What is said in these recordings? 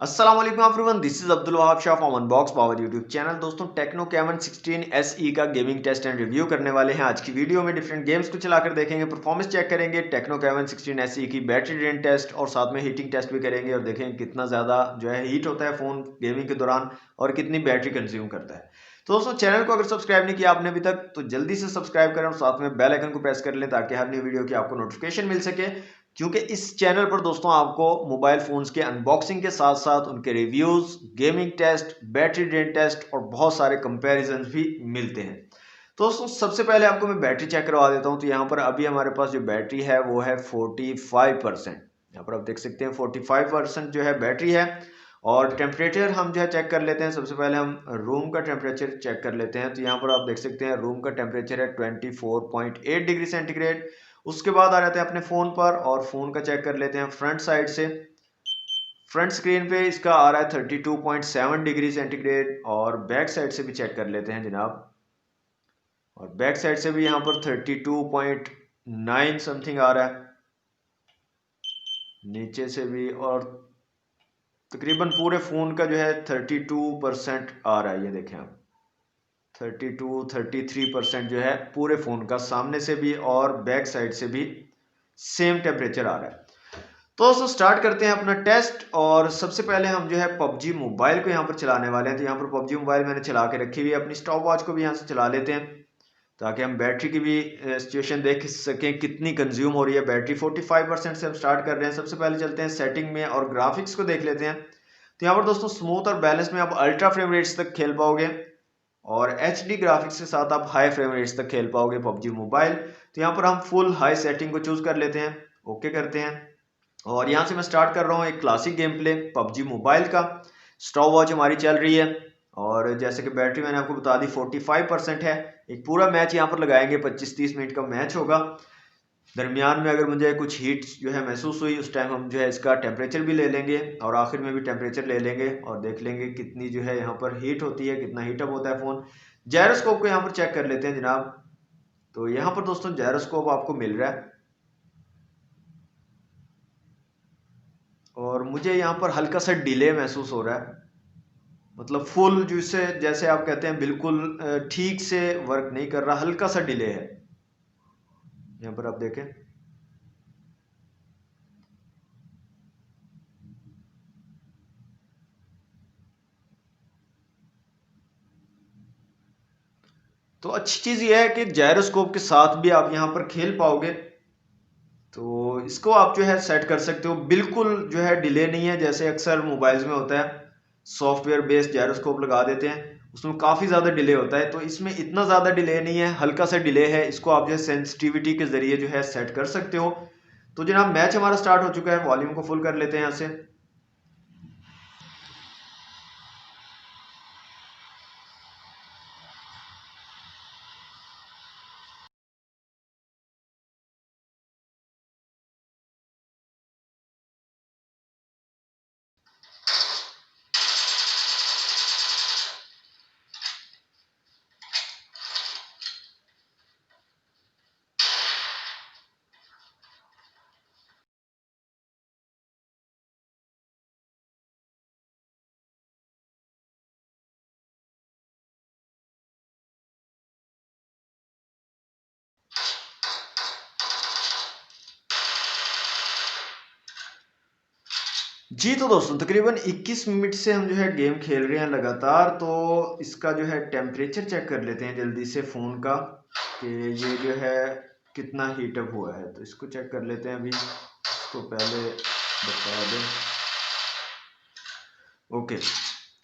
अस्सलाम वालेकुम everyone, this is Abdul Wahab Shah from unbox power YouTube channel. दोस्तों, टेक्नो कैमन 16 SE का गेमिंग टेस्ट एंड रिव्यू करने वाले हैं। आज की वीडियो में डिफरेंट गेम्स को चलाकर देखेंगे, परफॉर्मेंस चेक करेंगे, टेक्नो कैमन 16 SE की बैटरी ड्रेन टेस्ट और साथ में हीटिंग टेस्ट भी करेंगे और देखेंगे कितना ज़्यादा जो है हीट होता है फ़ोन गेमिंग के दौरान और कितनी बैटरी कंज्यूम करता है। तो दोस्तों, चैनल को अगर सब्सक्राइब नहीं किया आपने अभी तक तो जल्दी से सब्सक्राइब करें और साथ में बेल आइकन को प्रेस कर लें ताकि हर नई वीडियो की आपको नोटिफिकेशन मिल सके। क्योंकि इस चैनल पर दोस्तों आपको मोबाइल फोन्स के अनबॉक्सिंग के साथ साथ उनके reviews, gaming test, battery drain test और बहुत सारे कंपैरिजन भी मिलते हैं। तो दोस्तों, सबसे पहले आपको मैं बैटरी चेक करवा देता हूं। तो यहाँ पर अभी हमारे पास जो बैटरी है वो है 45%। यहाँ पर आप देख सकते हैं 45% जो है बैटरी है। और टेम्परेचर हम जो है चेक कर लेते हैं। सबसे पहले हम रूम का टेम्परेचर चेक कर लेते हैं। तो यहाँ पर आप देख सकते हैं रूम का टेम्परेचर है 24.8 डिग्री सेंटीग्रेड। उसके बाद आ जाते हैं अपने फ़ोन पर और फ़ोन का चेक कर लेते हैं फ्रंट साइड से। फ्रंट स्क्रीन पे इसका आ रहा है 32.7 डिग्री सेंटीग्रेड और बैक साइड से भी चेक कर लेते हैं जनाब। और बैक साइड से भी यहाँ पर 32.9 समथिंग आ रहा है, नीचे से भी। और तकरीबन पूरे फ़ोन का जो है 32% आ रहा है। ये देखें आप, 33% जो है पूरे फ़ोन का, सामने से भी और बैक साइड से भी सेम टेम्परेचर आ रहा है। तो दोस्तों, स्टार्ट करते हैं अपना टेस्ट। और सबसे पहले हम जो है पबजी मोबाइल को यहाँ पर चलाने वाले हैं। तो यहाँ पर पबजी मोबाइल मैंने चला के रखी हुई है। अपनी स्टॉप वॉच को भी यहाँ से चला लेते हैं ताकि हम बैटरी की भी सिचुएशन देख सकें कितनी कंज्यूम हो रही है। बैटरी 45% से हम स्टार्ट कर रहे हैं। सबसे पहले चलते हैं सेटिंग में और ग्राफिक्स को देख लेते हैं। तो यहाँ पर दोस्तों स्मूथ और बैलेंस में आप अल्ट्रा फ्रेम रेट्स तक खेल पाओगे और HD ग्राफिक्स के साथ आप हाई फ्रेम रेट्स तक खेल पाओगे पबजी मोबाइल। तो यहाँ पर हम फुल हाई सेटिंग को चूज कर लेते हैं, ओके करते हैं। और यहाँ से मैं स्टार्ट कर रहा हूँ एक classic game play PUBG mobile का। स्टॉप वॉच हमारी चल रही है और जैसे कि बैटरी मैंने आपको बता दी 45% है। एक पूरा मैच यहाँ पर लगाएंगे, 25-30 मिनट का मैच होगा। दरमियान में अगर मुझे कुछ हीट जो है महसूस हुई उस टाइम हम जो है इसका टेम्परेचर भी ले लेंगे और आखिर में भी टेम्परेचर ले लेंगे और देख लेंगे कितनी जो है यहाँ पर हीट होती है, कितना हीटअप होता है फ़ोन। जायरोस्कोप को यहाँ पर चेक कर लेते हैं जनाब। तो यहाँ पर दोस्तों जायरोस्कोप आपको मिल रहा है और मुझे यहाँ पर हल्का सा डिले महसूस हो रहा है। मतलब फुल जिसे जैसे आप कहते हैं बिल्कुल ठीक से वर्क नहीं कर रहा, हल्का सा डिले है। यहाँ पर आप देखें, तो अच्छी चीज़ यह है कि जायरोस्कोप के साथ भी आप यहाँ पर खेल पाओगे। तो इसको आप जो है सेट कर सकते हो, बिल्कुल जो है डिले नहीं है जैसे अक्सर मोबाइल्स में होता है। सॉफ्टवेयर बेस्ड जायरोस्कोप लगा देते हैं, उसमें काफ़ी ज़्यादा डिले होता है। तो इसमें इतना ज़्यादा डिले नहीं है, हल्का सा डिले है। इसको आप जो है सेंसिटिविटी के ज़रिए जो है सेट कर सकते हो। तो जनाब मैच हमारा स्टार्ट हो चुका है, वॉल्यूम को फुल कर लेते हैं यहाँ से। जी तो दोस्तों, तकरीबन 21 मिनट से हम जो है गेम खेल रहे हैं लगातार। तो इसका जो है टेम्परेचर चेक कर लेते हैं जल्दी से फ़ोन का कि ये जो है कितना हीटअप हुआ है। तो इसको चेक कर लेते हैं अभी, इसको पहले बता दें। ओके,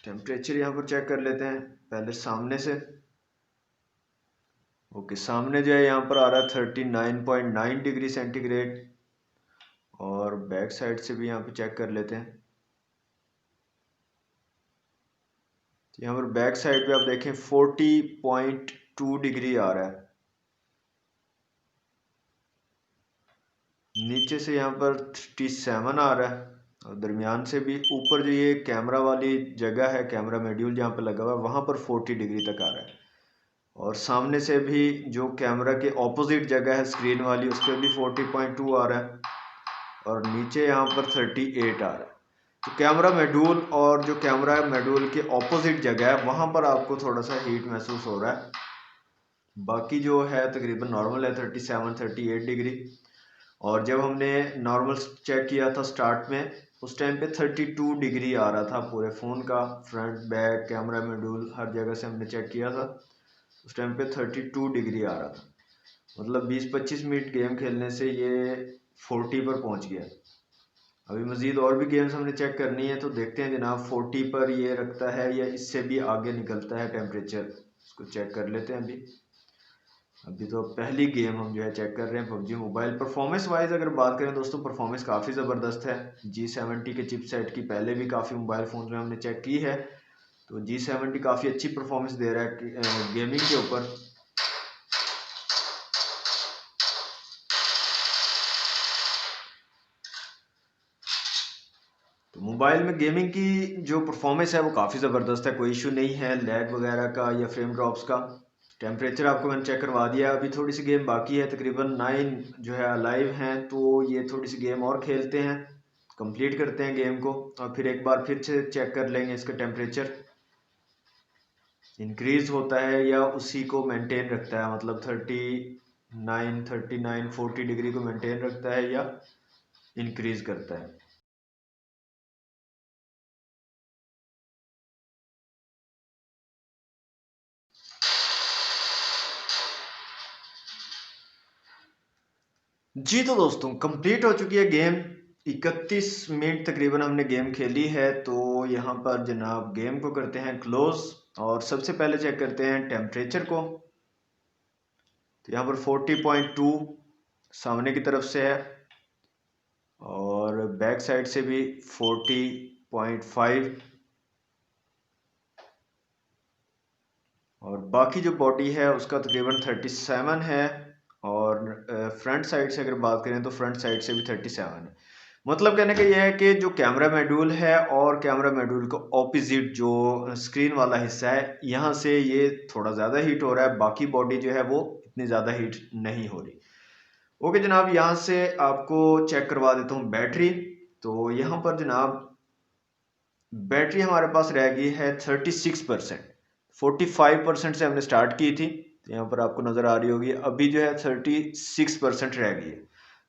टेम्परेचर यहाँ पर चेक कर लेते हैं पहले सामने से। ओके, सामने जो है यहाँ पर आ रहा है 39.9 डिग्री सेंटीग्रेड और बैक साइड से भी यहाँ पे चेक कर लेते हैं। तो यहाँ पर बैक साइड पे आप देखें 40.2 डिग्री आ रहा है। नीचे से यहाँ पर 37 आ रहा है और दरमियान से भी ऊपर जो ये कैमरा वाली जगह है, कैमरा मॉड्यूल जहाँ पे लगा हुआ है वहाँ पर 40 डिग्री तक आ रहा है। और सामने से भी जो कैमरा के ऑपोजिट जगह है स्क्रीन वाली, उस पर भी 40.2 आ रहा है और नीचे यहाँ पर 38 आ रहा है। तो कैमरा मॉड्यूल और जो कैमरा मॉड्यूल के ऑपोजिट जगह है वहाँ पर आपको थोड़ा सा हीट महसूस हो रहा है। बाकी जो है तकरीबन नॉर्मल है 37-38 डिग्री। और जब हमने नॉर्मल चेक किया था स्टार्ट में, उस टाइम पे 32 डिग्री आ रहा था पूरे फ़ोन का। फ्रंट बैक कैमरा मॉड्यूल हर जगह से हमने चेक किया था, उस टाइम पे 32 डिग्री आ रहा था। मतलब 20-25 मिनट गेम खेलने से ये 40 पर पहुंच गया। अभी मज़ीद और भी गेम्स हमने चेक करनी है, तो देखते हैं जनाब 40 पर ये रखता है या इससे भी आगे निकलता है टेम्परेचर। इसको चेक कर लेते हैं। अभी तो पहली गेम हम जो है चेक कर रहे हैं पबजी मोबाइल। परफॉर्मेंस वाइज अगर बात करें दोस्तों, परफॉर्मेंस काफ़ी ज़बरदस्त है। G70 के चिपसेट की पहले भी काफ़ी मोबाइल फ़ोन में हमने चेक की है, तो G70 काफ़ी अच्छी परफॉर्मेंस दे रहा है गेमिंग के ऊपर। तो मोबाइल में गेमिंग की जो परफॉर्मेंस है वो काफ़ी ज़बरदस्त है, कोई इशू नहीं है लैग वगैरह का या फ्रेम ड्रॉप्स का। टेम्परेचर आपको मैंने चेक करवा दिया। अभी थोड़ी सी गेम बाकी है, तकरीबन 9 जो है लाइव हैं, तो ये थोड़ी सी गेम और खेलते हैं, कंप्लीट करते हैं गेम को, और फिर एक बार फिर से चेक कर लेंगे इसका टेम्परेचर इंक्रीज होता है या उसी को मेंटेन रखता है। मतलब 39-40 डिग्री को मेंटेन रखता है या इंक्रीज करता है। जी तो दोस्तों कंप्लीट हो चुकी है गेम। 31 मिनट तकरीबन हमने गेम खेली है। तो यहाँ पर जनाब गेम को करते हैं क्लोज, और सबसे पहले चेक करते हैं टेम्परेचर को। तो यहाँ पर 40.2 सामने की तरफ से है, और बैक साइड से भी 40.5, और बाकी जो बॉडी है उसका तकरीबन 37 है। और फ्रंट साइड से अगर बात करें तो फ्रंट साइड से भी 37 है। मतलब कहने का यह है कि जो कैमरा मॉड्यूल है और कैमरा मॉड्यूल का ऑपोजिट जो स्क्रीन वाला हिस्सा है, यहाँ से ये थोड़ा ज़्यादा हीट हो रहा है, बाकी बॉडी जो है वो इतनी ज़्यादा हीट नहीं हो रही। ओके जनाब, यहाँ से आपको चेक करवा देता हूँ बैटरी। तो यहाँ पर जनाब बैटरी हमारे पास रह गई है 36%। 45% से हमने स्टार्ट की थी, तो यहाँ पर आपको नज़र आ रही होगी। अभी जो है 36% रह गई है।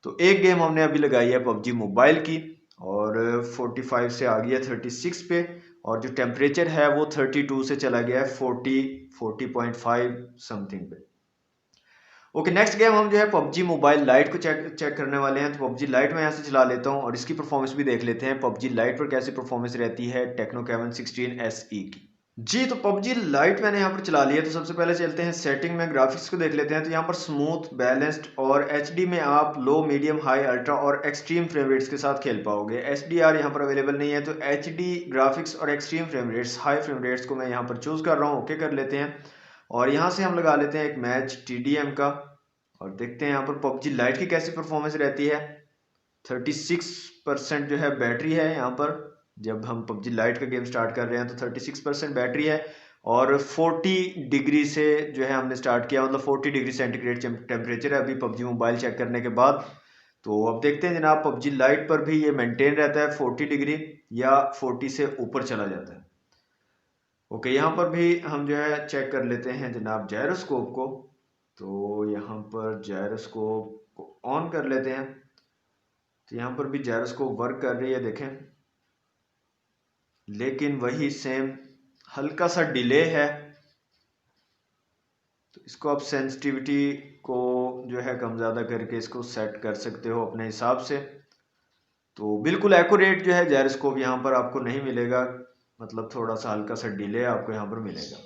तो एक गेम हमने अभी लगाई है पबजी मोबाइल की, और 45 से आ गई है 36 पे, और जो टेम्परेचर है वो 32 से चला गया है 40.5 समथिंग पे। ओके, नेक्स्ट गेम हम जो है पबजी मोबाइल लाइट को चेक चेक करने वाले हैं। तो पबजी लाइट मैं यहाँ से चला लेता हूँ और इसकी परफॉर्मेंस भी देख लेते हैं पबजी लाइट पर कैसी परफॉर्मेंस रहती है टेक्नो कैमन 16 SE की। जी तो पबजी लाइट मैंने यहाँ पर चला लिया। तो सबसे पहले चलते हैं सेटिंग में, ग्राफिक्स को देख लेते हैं। तो यहाँ पर स्मूथ, बैलेंस्ड और एचडी में आप लो, मीडियम, हाई, अल्ट्रा और एक्सट्रीम फ्रेम रेट्स के साथ खेल पाओगे। एचडीआर यहाँ पर अवेलेबल नहीं है, तो एचडी ग्राफिक्स और extreme frame rates, high frame rates को मैं यहाँ पर चूज़ कर रहा हूँ। ओके कर लेते हैं, और यहाँ से हम लगा लेते हैं एक मैच टीडीएम का, और देखते हैं यहाँ पर पबजी लाइट की कैसी परफॉर्मेंस रहती है। 36% जो है बैटरी है यहाँ पर। जब हम पबजी लाइट का गेम स्टार्ट कर रहे हैं तो 36% बैटरी है, और 40 डिग्री से जो है हमने स्टार्ट किया, मतलब 40 डिग्री सेंटीग्रेड टेम्परेचर है अभी पबजी मोबाइल चेक करने के बाद। तो अब देखते हैं जनाब पबजी लाइट पर भी ये मेंटेन रहता है 40 डिग्री या 40 से ऊपर चला जाता है। ओके, यहाँ पर भी हम जो है चेक कर लेते हैं जनाब जायरोस्कोप को। तो यहाँ पर जायरोस्कोप को ऑन कर लेते हैं। तो यहाँ पर भी जायरोस्कोप वर्क कर रही है देखें, लेकिन वही सेम हल्का सा डिले है। तो इसको आप सेंसिटिविटी को जो है कम ज़्यादा करके इसको सेट कर सकते हो अपने हिसाब से। तो बिल्कुल एक्यूरेट जो है जायरोस्कोप यहाँ पर आपको नहीं मिलेगा, मतलब थोड़ा सा हल्का सा डिले आपको यहाँ पर मिलेगा।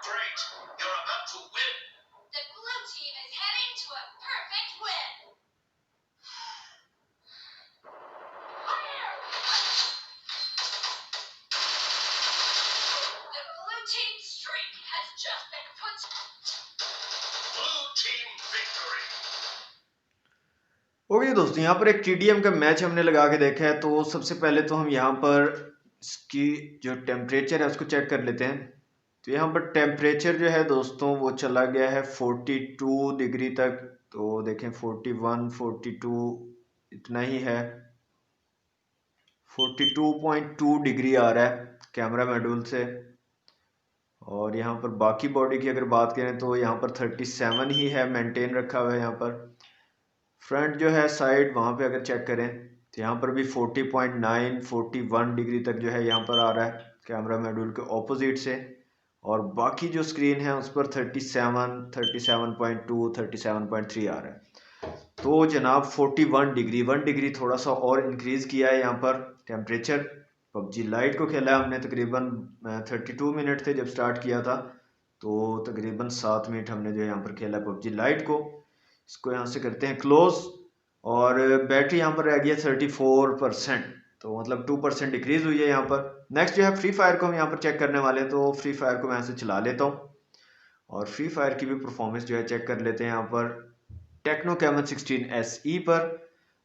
Great, you're about to win. The blue team is heading to a perfect win. Fire! The blue team streak has just been put. Blue team victory. Okay दोस्तों, यहाँ पर एक TDM का मैच हमने लगा के देखा है। तो सबसे पहले तो हम यहाँ पर इसकी जो टेम्परेचर है उसको चेक कर लेते हैं। तो यहाँ पर टेम्परेचर जो है दोस्तों वो चला गया है 42 डिग्री तक। तो देखें 41 42 इतना ही है। 42.2 डिग्री आ रहा है कैमरा मॉड्यूल से। और यहाँ पर बाकी बॉडी की अगर बात करें तो यहाँ पर 37 ही है, मेंटेन रखा हुआ है। यहाँ पर फ्रंट जो है साइड वहाँ पे अगर चेक करें तो यहाँ पर भी 40.9 41 डिग्री तक जो है यहाँ पर आ रहा है कैमरा मॉड्यूल के ऑपोजिट से। और बाकी जो स्क्रीन है उस पर 37 37.2 37.3 आ रहा है। तो जनाब 41 डिग्री 1 डिग्री थोड़ा सा और इंक्रीज़ किया है यहाँ पर टेम्परेचर। पबजी लाइट को खेला है हमने तकरीबन 32 मिनट थे जब स्टार्ट किया था। तो तकरीबन 7 मिनट हमने जो यहाँ पर खेला है पबजी लाइट को। इसको यहाँ से करते हैं क्लोज। और बैटरी यहाँ पर रह गई है 34%। तो मतलब 2% डिक्रीज हुई है यहाँ पर। नेक्स्ट जो है फ्री फायर को हम यहाँ पर चेक करने वाले हैं। तो फ्री फायर को मैं यहाँ से चला लेता हूँ और फ्री फायर की भी परफॉर्मेंस जो है चेक कर लेते हैं यहाँ पर टेक्नो कैमन 16 SE पर।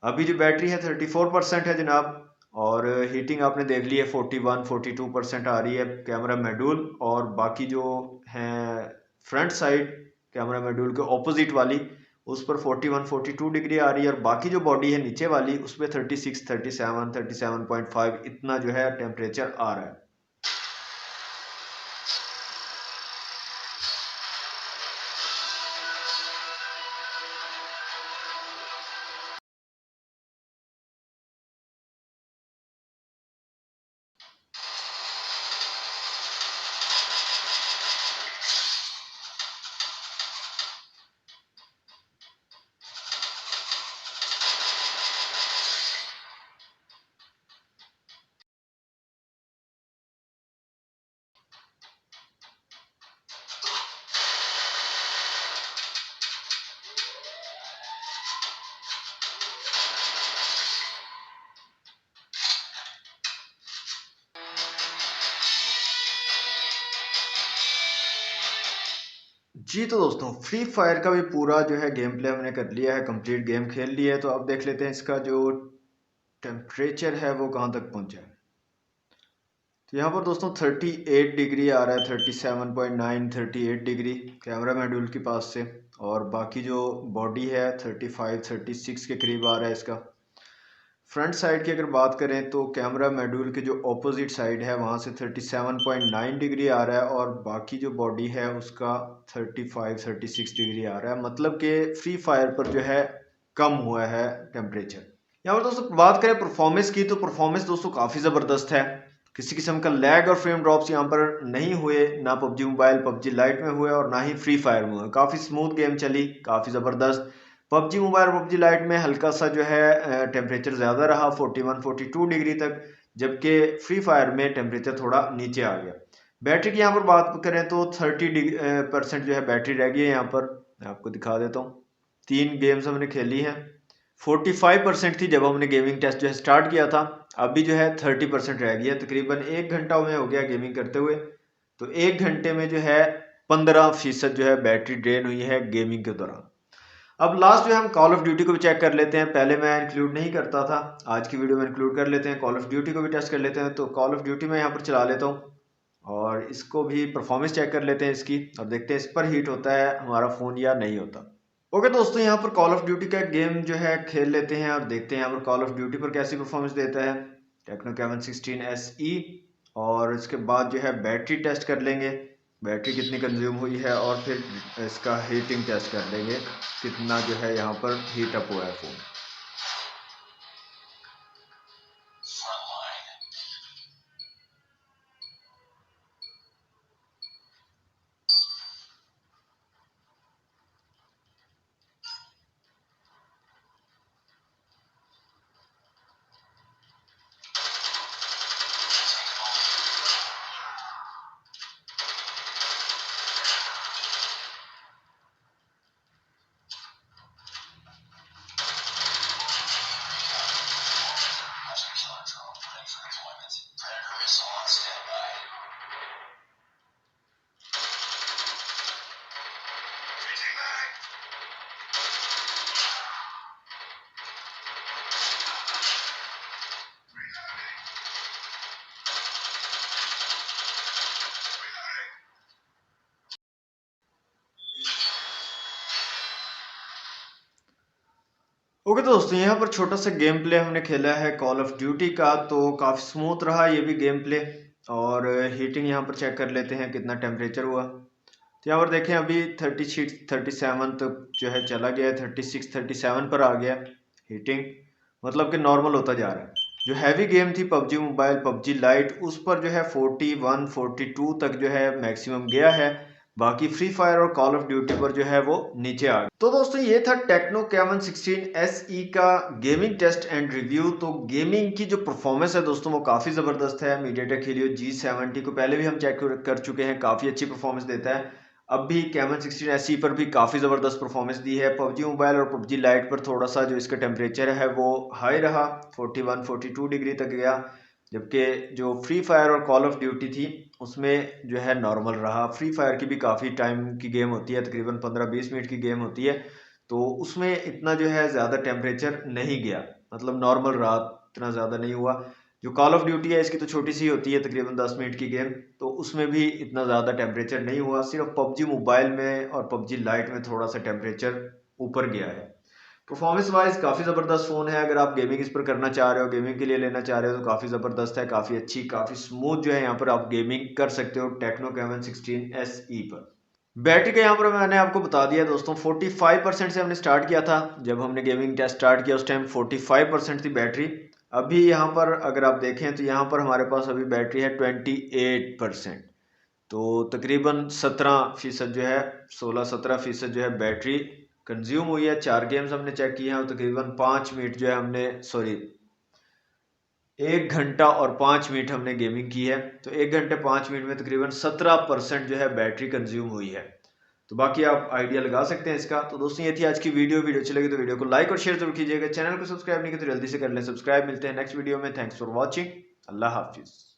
अभी जो बैटरी है 34% है जनाब। और हीटिंग आपने देख ली है 41 42% आ रही है कैमरा मॉड्यूल। और बाकी जो है फ्रंट साइड कैमरा मॉड्यूल के ऑपोजिट वाली उस पर 41 42 डिग्री आ रही है। और बाकी जो बॉडी है नीचे वाली उस पर 36 37 37.5 इतना जो है टेम्परेचर आ रहा है। जी तो दोस्तों फ्री फायर का भी पूरा जो है गेम प्ले हमने कर लिया है, कंप्लीट गेम खेल लिया है। तो अब देख लेते हैं इसका जो टेम्परेचर है वो कहाँ तक पहुँचा है। तो यहाँ पर दोस्तों 38 डिग्री आ रहा है, 37.9 38 डिग्री कैमरा मॉड्यूल के पास से। और बाकी जो बॉडी है 35 36 के करीब आ रहा है इसका। फ्रंट साइड की अगर बात करें तो कैमरा मॉड्यूल के जो ऑपोजिट साइड है वहाँ से 37.9 डिग्री आ रहा है। और बाकी जो बॉडी है उसका 35 36 डिग्री आ रहा है। मतलब कि फ्री फायर पर जो है कम हुआ है टेम्परेचर। यहाँ पर दोस्तों बात करें परफॉर्मेंस की तो परफॉर्मेंस दोस्तों काफ़ी ज़बरदस्त है। किसी किस्म का लैग और फ्रेम ड्रॉप्स यहाँ पर नहीं हुए, ना पबजी मोबाइल पबजी लाइट में हुए और ना ही फ्री फायर में हुए। काफ़ी स्मूथ गेम चली, काफ़ी ज़बरदस्त। पबजी मोबाइल और पबजी लाइट में हल्का सा जो है टेम्परेचर ज़्यादा रहा 41 42 डिग्री तक, जबकि फ्री फायर में टेम्परेचर थोड़ा नीचे आ गया। बैटरी की यहाँ पर बात करें तो 30% जो है बैटरी रह गई है यहाँ पर। मैं आपको दिखा देता हूँ। 3 गेम्स हमने खेली हैं। 45% थी जब हमने गेमिंग टेस्ट जो है स्टार्ट किया था। अभी जो है 30% रह गई है। तकरीबन 1 घंटा में हो गया गेमिंग करते हुए। तो 1 घंटे में जो है 15% जो है बैटरी ड्रेन हुई है गेमिंग के दौरान। अब लास्ट जो है हम कॉल ऑफ ड्यूटी को भी चेक कर लेते हैं। पहले मैं इंक्लूड नहीं करता था, आज की वीडियो में इंक्लूड कर लेते हैं। कॉल ऑफ ड्यूटी को भी टेस्ट कर लेते हैं। तो कॉल ऑफ ड्यूटी में यहाँ पर चला लेता हूँ और इसको भी परफॉर्मेंस चेक कर लेते हैं इसकी। और देखते हैं इस पर हीट होता है हमारा फ़ोन या नहीं होता। ओके दोस्तों, यहाँ पर कॉल ऑफ ड्यूटी का गेम जो है खेल लेते हैं और देखते हैं यहाँ पर कॉल ऑफ ड्यूटी पर कैसी परफॉर्मेंस देता है टेक्नो कैमन 16 SE। और इसके बाद जो है बैटरी टेस्ट कर लेंगे, बैटरी कितनी कंज्यूम हुई है। और फिर इसका हीटिंग टेस्ट कर लेंगे, कितना जो है यहाँ पर हीट अप हुआ है फ़ोन। ओके तो दोस्तों यहाँ पर छोटा सा गेम प्ले हमने खेला है कॉल ऑफ ड्यूटी का, तो काफ़ी स्मूथ रहा ये भी गेम प्ले। और हीटिंग यहाँ पर चेक कर लेते हैं कितना टेम्परेचर हुआ। तो यहाँ पर देखें अभी 36 37 तक जो है चला गया है, 36 37 पर आ गया हीटिंग, मतलब कि नॉर्मल होता जा रहा है। जो हैवी गेम थी पबजी मोबाइल पबजी लाइट, उस पर जो है 41 42 तक जो है मैक्सिमम गया है। बाकी फ्री फायर और कॉल ऑफ ड्यूटी पर जो है वो नीचे आ गया। तो दोस्तों ये था टेक्नो कैमन 16 SE का गेमिंग टेस्ट एंड रिव्यू। तो गेमिंग की जो परफॉर्मेंस है दोस्तों वो काफ़ी ज़बरदस्त है। मीडियाटेक हीलियो G70 को पहले भी हम चेक कर चुके हैं, काफ़ी अच्छी परफॉर्मेंस देता है। अब भी कैमन 16 SE पर भी काफ़ी ज़बरदस्त परफॉर्मेंस दी है। पबजी मोबाइल और पबजी लाइट पर थोड़ा सा जो इसका टेम्परेचर है वो हाई रहा, 41 42 डिग्री तक गया। जबकि जो फ्री फायर और कॉल ऑफ ड्यूटी थी उसमें जो है नॉर्मल रहा। फ्री फायर की भी काफ़ी टाइम की गेम होती है, तकरीबन 15-20 मिनट की गेम होती है, तो उसमें इतना जो है ज़्यादा टेम्परेचर नहीं गया, मतलब नॉर्मल रहा, इतना ज़्यादा नहीं हुआ। जो कॉल ऑफ ड्यूटी है इसकी तो छोटी सी होती है, तकरीबन 10 मिनट की गेम, तो उसमें भी इतना ज़्यादा टेम्परेचर नहीं हुआ। सिर्फ पबजी मोबाइल में और पबजी लाइट में थोड़ा सा टेम्परेचर ऊपर गया है। परफॉर्मेंस वाइज काफ़ी ज़बरदस्त फ़ोन है। अगर आप गेमिंग इस पर करना चाह रहे हो, गेमिंग के लिए लेना चाह रहे हो, तो काफ़ी ज़बरदस्त है, काफ़ी अच्छी, काफ़ी स्मूथ जो है यहाँ पर आप गेमिंग कर सकते हो टेक्नो कैमन 16 SE पर। बैटरी का यहाँ पर मैंने आपको बता दिया दोस्तों, 45% से हमने स्टार्ट किया था। जब हमने गेमिंग टेस्ट स्टार्ट किया उस टाइम 45% थी बैटरी। अभी यहाँ पर अगर आप देखें तो यहाँ पर हमारे पास अभी बैटरी है 28%। तो तकरीबन 17% जो है, 16-17% जो है बैटरी कंज्यूम हुई है। 4 गेम्स हमने चेक किए हैं और तकरीबन 5 मिनट जो है हमने 1 घंटा और 5 मिनट हमने गेमिंग की है। तो 1 घंटे 5 मिनट में तकरीबन 17% जो है बैटरी कंज्यूम हुई है। तो बाकी आप आइडिया लगा सकते हैं इसका। तो दोस्तों ये थी आज की वीडियो अच्छी लगी तो वीडियो को लाइक और शेयर जरूर कीजिएगा। चैनल को सब्सक्राइब नहीं किया तो जल्दी से कर लें सब्सक्राइब। मिलते हैं नेक्स्ट वीडियो में। Thanks for watching. अल्लाह हाफिज़।